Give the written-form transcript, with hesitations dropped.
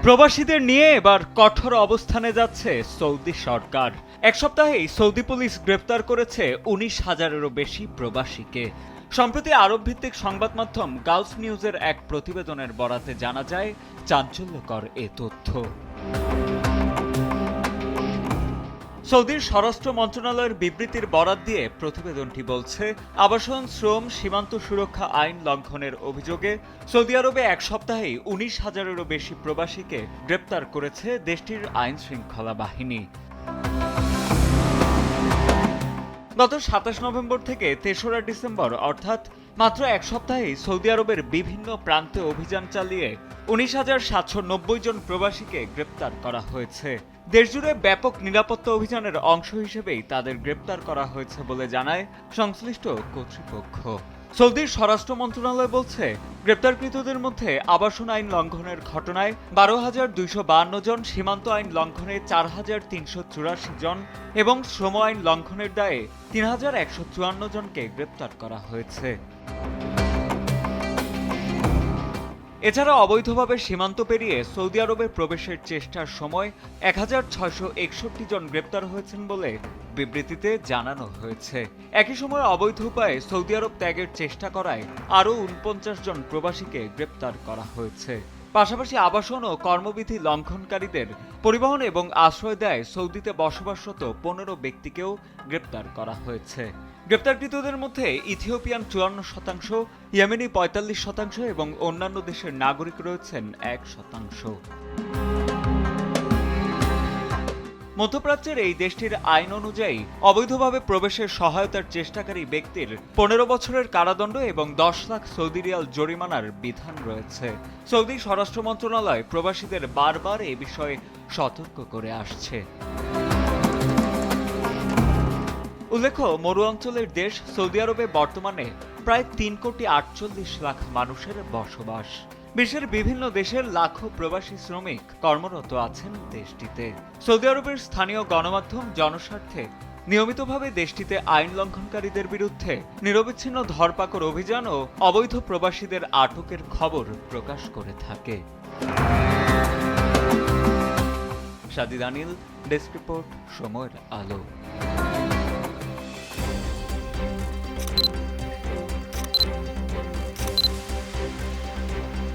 প্রবাসীদের নিয়ে এবার কঠোর অবস্থানে যাচ্ছে সৌদি সরকার। এক সপ্তাহেই সৌদি পুলিশ গ্রেপ্তার করেছে ১৯,০০০-এরও বেশি প্রবাসীকে। সম্প্রতি আরব ভিত্তিক সংবাদ মাধ্যম গালফ নিউজের এক প্রতিবেদনের বরাতে জানা যায় চাঞ্চল্যকর এ তথ্য। সৌদির স্বরাষ্ট্র মন্ত্রণালয়ের বিবৃতির বরাত দিয়ে প্রতিবেদনটি বলছে, আবাসন, শ্রম, সীমান্ত সুরক্ষা আইন লঙ্ঘনের অভিযোগে সৌদি আরবে এক সপ্তাহেই ১৯,০০০-এরও বেশি প্রবাসীকে গ্রেপ্তার করেছে দেশটির আইন শৃঙ্খলা বাহিনী। গত ২৭ নভেম্বর থেকে ৩রা ডিসেম্বর অর্থাৎ মাত্র এক সপ্তাহেই সৌদি আরবের বিভিন্ন প্রান্তে অভিযান চালিয়ে ১৯,৭৯০ জন প্রবাসীকে গ্রেপ্তার করা হয়েছে। দেশজুড়ে ব্যাপক নিরাপত্তা অভিযানের অংশ হিসেবেই তাদের গ্রেপ্তার করা হয়েছে বলে জানায় সংশ্লিষ্ট কর্তৃপক্ষ। সৌদির স্বরাষ্ট্র মন্ত্রণালয় বলছে, গ্রেপ্তারকৃতদের মধ্যে আবাসন আইন লঙ্ঘনের ঘটনায় ১২,২৫২ জন, সীমান্ত আইন লঙ্ঘনে ৪,৩৮৪ জন এবং শ্রম আইন লঙ্ঘনের দায়ে ৩,১৫৪ জনকে গ্রেপ্তার করা হয়েছে। এছাড়া অবৈধভাবে সীমান্ত পেরিয়ে সৌদি আরবে প্রবেশের চেষ্টার সময় ১,৬৬১ জন গ্রেপ্তার হয়েছেন বলে বিবৃতিতে জানানো হয়েছে। একই সময় অবৈধ উপায়ে সৌদি আরব ত্যাগের চেষ্টা করায় আরও ৪৯ জন প্রবাসীকে গ্রেপ্তার করা হয়েছে। পাশাপাশি আবাসন ও কর্মবিধি লঙ্ঘনকারীদের পরিবহন এবং আশ্রয় দেয় সৌদিতে বসবাসরত ১৫ ব্যক্তিকেও গ্রেপ্তার করা হয়েছে। গ্রেপ্তারকৃতদের মধ্যে ইথিওপিয়ান ৫৪%, ইয়েমেনি ৪৫% এবং অন্যান্য দেশের নাগরিক রয়েছেন ১%। মধ্যপ্রাচ্যের এই দেশটির আইন অনুযায়ী অবৈধভাবে প্রবেশের সহায়তার চেষ্টাকারী ব্যক্তির ১৫ বছরের কারাদণ্ড এবং ১০ লাখ সৌদি রিয়াল জরিমানার বিধান রয়েছে। সৌদি স্বরাষ্ট্র মন্ত্রণালয় প্রবাসীদের বারবার এ বিষয়ে সতর্ক করে আসছে। উল্লেখ্য, মরু অঞ্চলের দেশ সৌদি আরবে বর্তমানে প্রায় ৩,৪৮ লাখ মানুষের বসবাস। বিশ্বের বিভিন্ন দেশের লাখো প্রবাসী শ্রমিক কর্মরত আছেন দেশটিতে। সৌদি আরবের স্থানীয় গণমাধ্যম জনস্বার্থে নিয়মিতভাবে দেশটিতে আইন লঙ্ঘনকারীদের বিরুদ্ধে নিরবিচ্ছিন্ন ধরপাকড় অভিযান ও অবৈধ প্রবাসীদের আটকের খবর প্রকাশ করে থাকে। সাদিদ আনিল, ডেস্ক রিপোর্ট, সময়ের আলো।